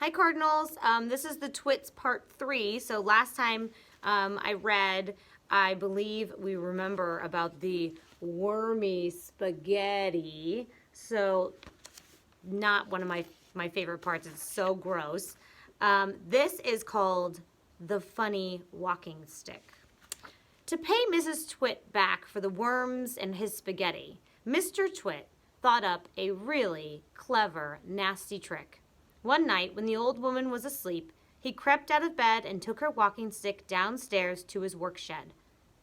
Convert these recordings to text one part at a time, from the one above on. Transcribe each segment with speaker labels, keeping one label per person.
Speaker 1: Hi, Cardinals. This is the Twits part 3. So last time I read, I believe we remember about the wormy spaghetti. So not one of my favorite parts. It's so gross. This is called the funny walking stick. To pay Mrs. Twit back for the worms and his spaghetti, Mr. Twit thought up a really clever, nasty trick. One night, when the old woman was asleep, he crept out of bed and took her walking stick downstairs to his work shed.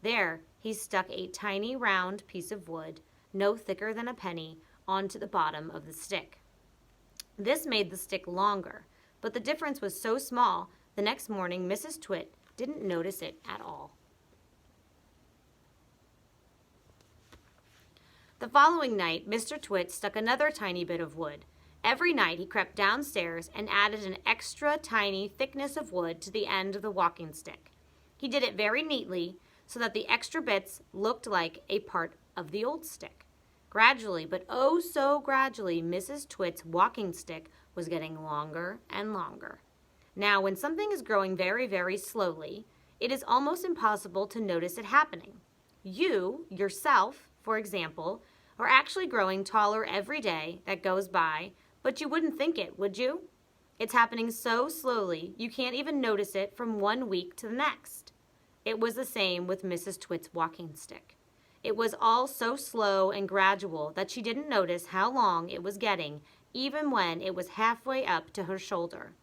Speaker 1: There, he stuck a tiny round piece of wood, no thicker than a penny, onto the bottom of the stick. This made the stick longer, but the difference was so small, the next morning Mrs. Twit didn't notice it at all. The following night, Mr. Twit stuck another tiny bit of wood. Every night he crept downstairs and added an extra tiny thickness of wood to the end of the walking stick. He did it very neatly so that the extra bits looked like a part of the old stick. Gradually, but oh so gradually, Mrs. Twit's walking stick was getting longer and longer. Now, when something is growing very, very slowly, it is almost impossible to notice it happening. You, yourself, for example, are actually growing taller every day that goes by, but you wouldn't think it, would you? It's happening so slowly, you can't even notice it from one week to the next. It was the same with Mrs. Twit's walking stick. It was all so slow and gradual that she didn't notice how long it was getting, even when it was halfway up to her shoulder.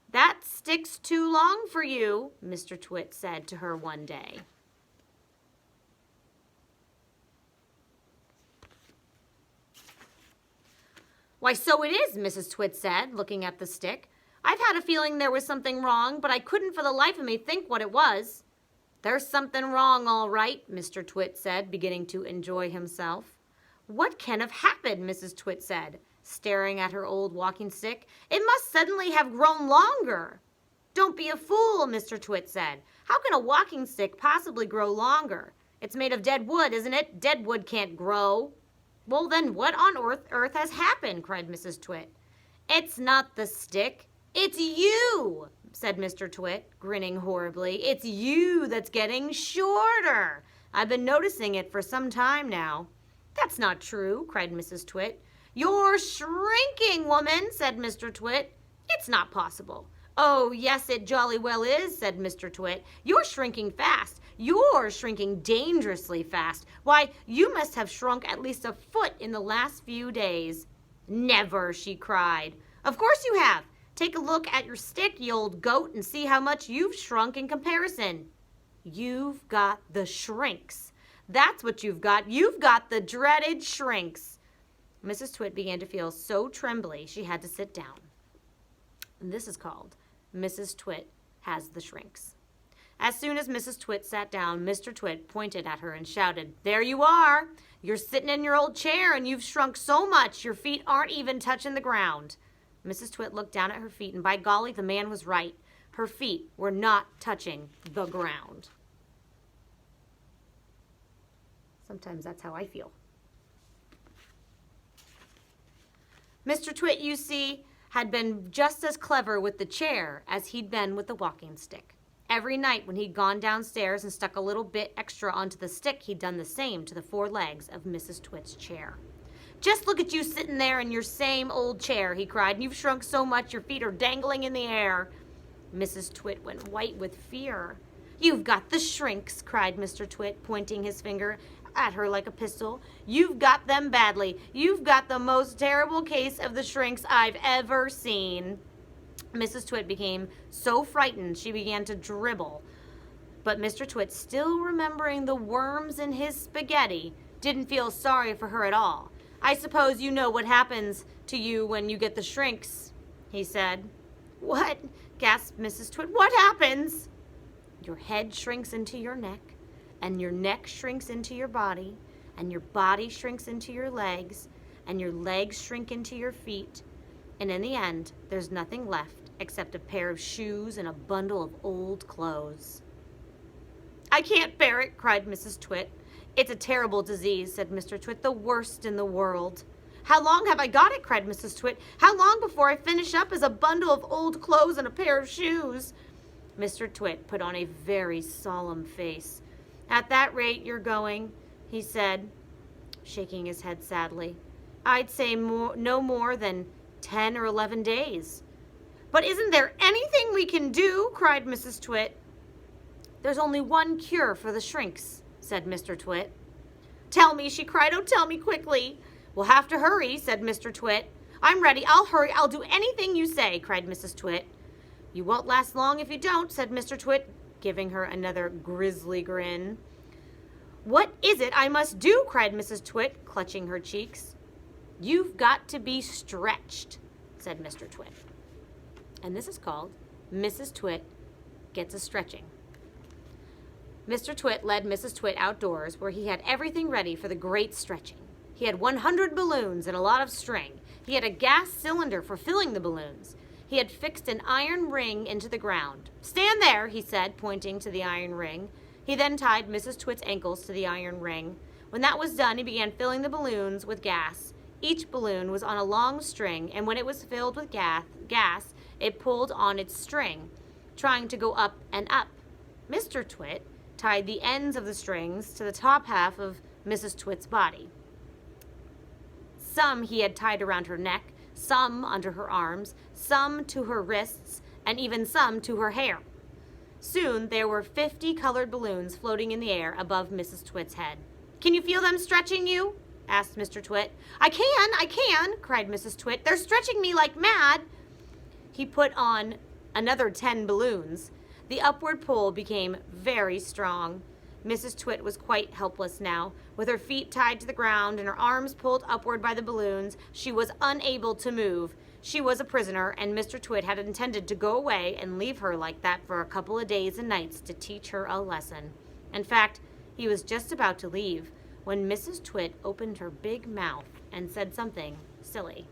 Speaker 1: "That stick's too long for you," Mr. Twit said to her one day. "Why, so it is," Mrs. Twit said, looking at the stick. "I've had a feeling there was something wrong, but I couldn't for the life of me think what it was." "There's something wrong, all right," Mr. Twit said, beginning to enjoy himself. "What can have happened?" Mrs. Twit said, staring at her old walking stick. "It must suddenly have grown longer." "Don't be a fool," Mr. Twit said. "How can a walking stick possibly grow longer? It's made of dead wood, isn't it? Dead wood can't grow." "Well, then what on earth has happened?" cried Mrs. Twit. "It's not the stick. It's you," said Mr. Twit, grinning horribly. "It's you that's getting shorter. I've been noticing it for some time now." "That's not true," cried Mrs. Twit. "You're shrinking, woman," said Mr. Twit. "It's not possible." "Oh, yes, it jolly well is," said Mr. Twit. "You're shrinking fast. You're shrinking dangerously fast. Why, you must have shrunk at least a foot in the last few days." "Never," she cried. "Of course you have. Take a look at your stick, you old goat, and see how much you've shrunk in comparison." "You've got the shrinks. That's what you've got. You've got the dreaded shrinks." Mrs. Twit began to feel so trembly she had to sit down. And this is called Mrs. Twit Has the Shrinks. As soon as Mrs. Twit sat down, Mr. Twit pointed at her and shouted, "There you are! You're sitting in your old chair and you've shrunk so much your feet aren't even touching the ground." Mrs. Twit looked down at her feet, and by golly, the man was right. Her feet were not touching the ground. Sometimes that's how I feel. Mr. Twit, you see, had been just as clever with the chair as he'd been with the walking stick. Every night when he'd gone downstairs and stuck a little bit extra onto the stick, he'd done the same to the four legs of Mrs. Twit's chair. "Just look at you sitting there in your same old chair," he cried, "and you've shrunk so much your feet are dangling in the air." Mrs. Twit went white with fear. "You've got the shrinks," cried Mr. Twit, pointing his finger at her like a pistol. "You've got them badly. You've got the most terrible case of the shrinks I've ever seen." Mrs. Twit became so frightened she began to dribble. But Mr. Twit, still remembering the worms in his spaghetti, didn't feel sorry for her at all. "I suppose you know what happens to you when you get the shrinks," he said. "What?" gasped Mrs. Twit. "What happens?" "Your head shrinks into your neck, and your neck shrinks into your body, and your body shrinks into your legs, and your legs shrink into your feet, and in the end, there's nothing left except a pair of shoes and a bundle of old clothes." "I can't bear it," cried Mrs. Twit. "It's a terrible disease," said Mr. Twit, "the worst in the world." How long have I got it? Cried Mrs. Twit. How long before I finish up as a bundle of old clothes and a pair of shoes? Mr. Twit put on a very solemn face. At that rate you're going, he said, shaking his head sadly. I'd say no more than 10 or 11 days. But isn't there anything we can do? Cried Mrs. Twit. There's only one cure for the shrinks, said Mr. Twit. Tell me, she cried. Oh, tell me quickly. We'll have to hurry, said Mr. Twit. I'm ready. I'll hurry. I'll do anything you say, cried Mrs. Twit. You won't last long if you don't, said Mr. Twit, giving her another grisly grin. What is it I must do? Cried Mrs. Twit, clutching her cheeks. You've got to be stretched, said Mr. Twit. And this is called Mrs. Twit Gets a Stretching. Mr. Twit led Mrs. Twit outdoors where he had everything ready for the great stretching. He had 100 balloons and a lot of string. He had a gas cylinder for filling the balloons. He had fixed an iron ring into the ground. Stand there, he said, pointing to the iron ring. He then tied Mrs. Twit's ankles to the iron ring. When that was done, he began filling the balloons with gas. Each balloon was on a long string, and when it was filled with gas, it pulled on its string, trying to go up and up. Mr. Twit tied the ends of the strings to the top half of Mrs. Twit's body. Some he had tied around her neck, some under her arms, some to her wrists, and even some to her hair. Soon there were 50 colored balloons floating in the air above Mrs. Twit's head. Can you feel them stretching you? Asked Mr. Twit. I can, cried Mrs. Twit. They're stretching me like mad. He put on another 10 balloons. The upward pull became very strong. Mrs. Twit was quite helpless now. With her feet tied to the ground and her arms pulled upward by the balloons, she was unable to move. She was a prisoner, and Mr. Twit had intended to go away and leave her like that for a couple of days and nights to teach her a lesson. In fact, he was just about to leave when Mrs. Twit opened her big mouth and said something silly.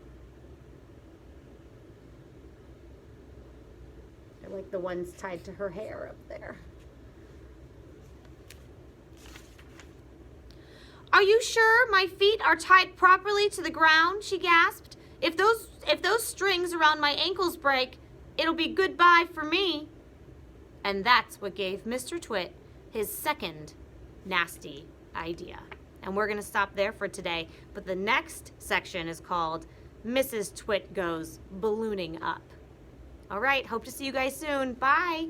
Speaker 1: I like the ones tied to her hair up there. Are you sure my feet are tied properly to the ground? She gasped. If those strings around my ankles break, it'll be goodbye for me. And that's what gave Mr. Twit his second nasty idea. And we're going to stop there for today. But the next section is called Mrs. Twit Goes Ballooning Up. All right, hope to see you guys soon. Bye.